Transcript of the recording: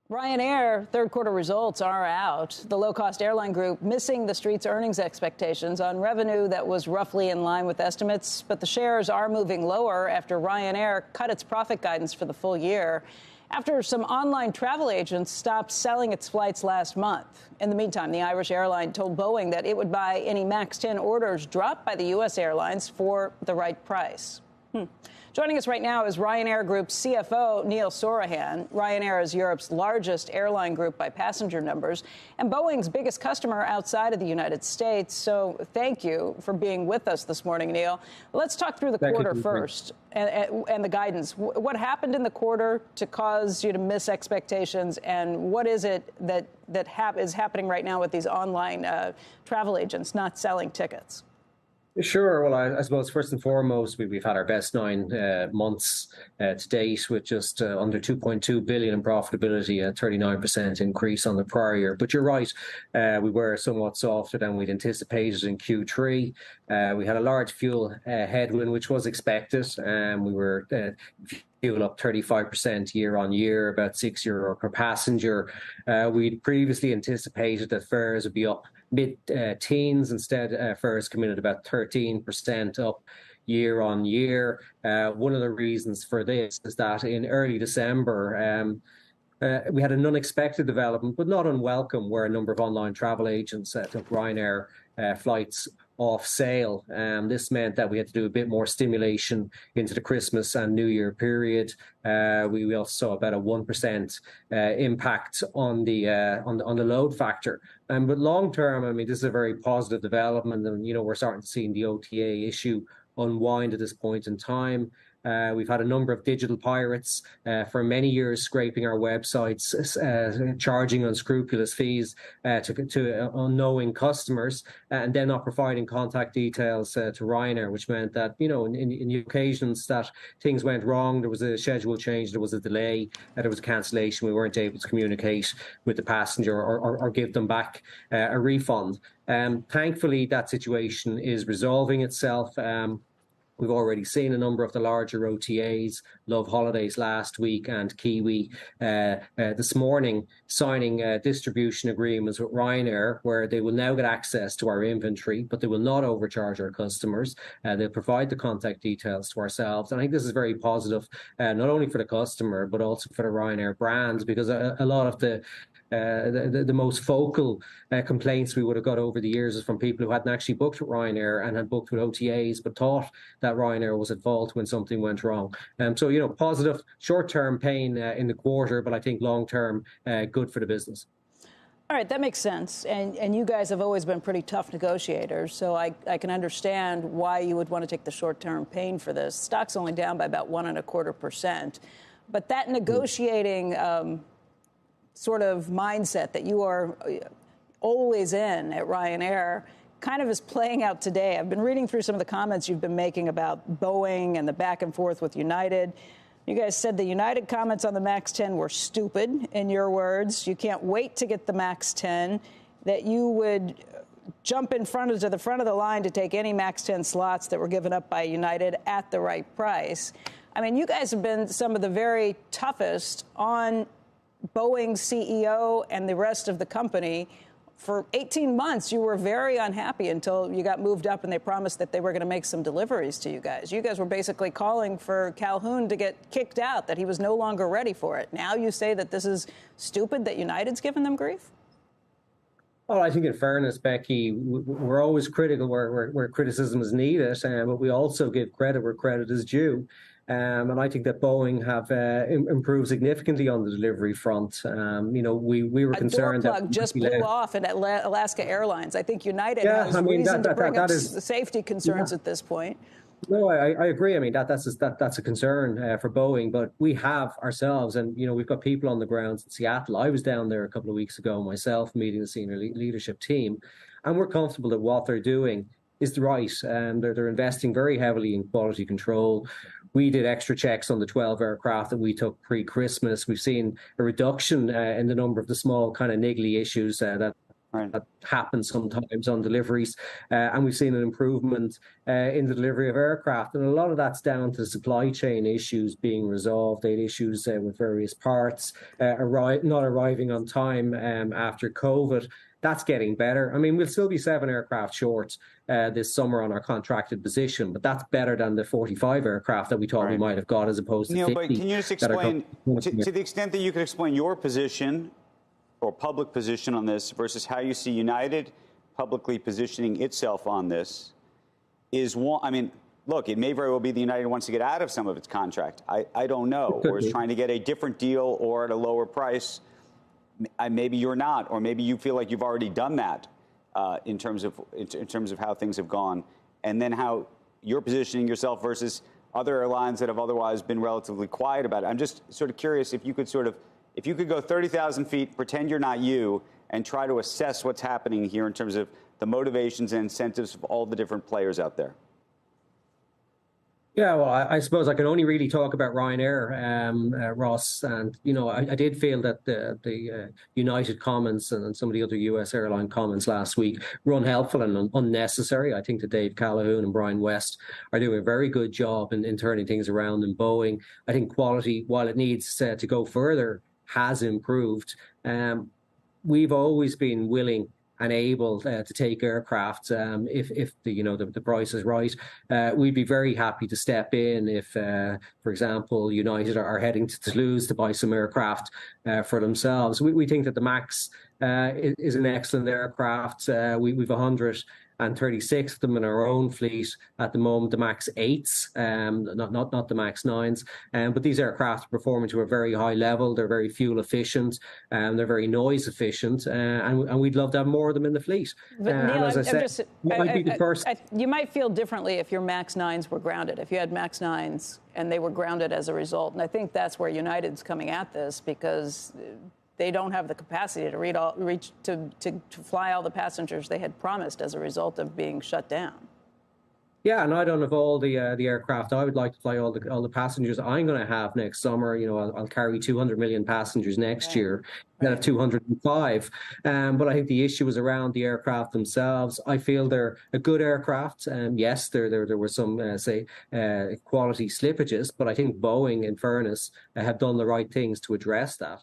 Ryanair third quarter results are out. The low-cost airline group missing the street's earnings expectations on revenue that was roughly in line with estimates. But the shares are moving lower after Ryanair cut its profit guidance for the full year, after some online travel agents stopped selling its flights last month. In the meantime, the Irish airline told Boeing that it would buy any MAX 10 orders dropped by the U.S. airlines for the right price. Joining us right now is Ryanair Group CFO Neil Sorahan. Ryanair is Europe's largest airline group by passenger numbers and Boeing's biggest customer outside of the United States. So thank you for being with us this morning, Neil. Let's talk through the quarter first and the guidance. What happened in the quarter to cause you to miss expectations, and what is it that is happening right now with these online travel agents not selling tickets? Sure. Well, I suppose first and foremost, we've had our best 9 months to date with just under 2.2 billion in profitability, a 39% increase on the prior year. But you're right, we were somewhat softer than we'd anticipated in Q3. We had a large fuel headwind, which was expected. We were fuel up 35% year on year, about €6 per passenger. We'd previously anticipated that fares would be up mid-teens. Instead, fares come in at about 13% up year on year. One of the reasons for this is that in early December, we had an unexpected development, but not unwelcome, where a number of online travel agents took Ryanair flights off sale. This meant that we had to do a bit more stimulation into the Christmas and New Year period. We also saw about a 1% impact on the load factor. But long term, I mean, this is a very positive development, and we're starting to see the OTA issue unwind at this point in time. We've had a number of digital pirates for many years scraping our websites, charging unscrupulous fees to unknowing customers, and then not providing contact details to Ryanair, which meant that, in the occasions that things went wrong, there was a schedule change, there was a delay, there was a cancellation, we weren't able to communicate with the passenger or give them back a refund. Thankfully, that situation is resolving itself. We've already seen a number of the larger OTAs, Love Holidays last week and Kiwi this morning, signing distribution agreements with Ryanair, where they will now get access to our inventory, but they will not overcharge our customers. They'll provide the contact details to ourselves. And I think this is very positive, not only for the customer, but also for the Ryanair brand, because a lot of the most focal complaints we would have got over the years is from people who hadn't actually booked with Ryanair and had booked with OTAs, but thought that Ryanair was at fault when something went wrong. So, positive short-term pain in the quarter, but I think long-term good for the business. All right, that makes sense. And you guys have always been pretty tough negotiators, so I can understand why you would want to take the short-term pain for this. Stock's only down by about 1.25%. But that negotiating sort of mindset that you are always in at Ryanair kind of is playing out today. I've been reading through some of the comments you've been making about Boeing and the back and forth with United. You guys said the United comments on the MAX 10 were stupid, in your words. You can't wait to get the MAX 10, that you would jump to the front of the line to take any MAX 10 slots that were given up by United at the right price. I mean, you guys have been some of the very toughest on Boeing's CEO and the rest of the company. For 18 months, you were very unhappy until you got moved up and they promised that they were going to make some deliveries to you guys. You guys were basically calling for Calhoun to get kicked out, that he was no longer ready for it. Now you say that this is stupid, that United's given them grief? Well, I think in fairness, Becky, we're always critical where criticism is needed, but we also give credit where credit is due. And I think that Boeing have improved significantly on the delivery front. We were concerned that... A door plug just blew off at Alaska Airlines. I think United has reason to bring up safety concerns at this point. No, I agree. I mean, that's a concern for Boeing, but we have ourselves, and, we've got people on the ground in Seattle. I was down there a couple of weeks ago myself, meeting the senior leadership team, and we're comfortable that what they're doing is right. They're investing very heavily in quality control. We did extra checks on the 12 aircraft that we took pre-Christmas. We've seen a reduction in the number of the small kind of niggly issues that Right. That happens sometimes on deliveries, and we've seen an improvement in the delivery of aircraft, and a lot of that's down to supply chain issues being resolved. They had issues with various parts not arriving on time after COVID. That's getting better. I mean, we'll still be 7 aircraft short this summer on our contracted position, but that's better than the 45 aircraft that we thought we might have got, as opposed to Neil, 50. but can you just explain, to the extent that you could explain your position or public position on this versus how you see United publicly positioning itself on this? Is one, I mean, look, it may very well be the United wants to get out of some of its contract. I don't know, or is trying to get a different deal or at a lower price. Maybe you're not, or maybe you feel like you've already done that in terms of how things have gone, and then how you're positioning yourself versus other airlines that have otherwise been relatively quiet about it. I'm just sort of curious if you could go 30,000 feet, pretend you're not you, and try to assess what's happening here in terms of the motivations and incentives of all the different players out there. Yeah, well, I suppose I can only really talk about Ryanair, Ross, and I did feel that the United comments and some of the other US airline comments last week were unhelpful and unnecessary. I think that Dave Calhoun and Brian West are doing a very good job in turning things around in Boeing. I think quality, while it needs to go further, has improved. We've always been willing and able to take aircraft if the price is right. We'd be very happy to step in if, for example, United are heading to Toulouse to buy some aircraft for themselves. We think that the MAX is an excellent aircraft. We've 136 of them in our own fleet at the moment, the MAX 8s, not the MAX 9s. But these aircraft are performing to a very high level. They're very fuel efficient, they're very noise efficient, and we'd love to have more of them in the fleet. But Neil, as I said, might be the first. You might feel differently if your MAX 9s were grounded, if you had MAX 9s and they were grounded as a result. And I think that's where United's coming at this, because they don't have the capacity to fly all the passengers they had promised as a result of being shut down. Yeah, and I don't have all the aircraft. I would like to fly all the passengers I'm going to have next summer. I'll carry 200 million passengers next year. Then have 205. But I think the issue is around the aircraft themselves. I feel they're a good aircraft. Yes, there were some quality slippages, but I think Boeing, in fairness, have done the right things to address that.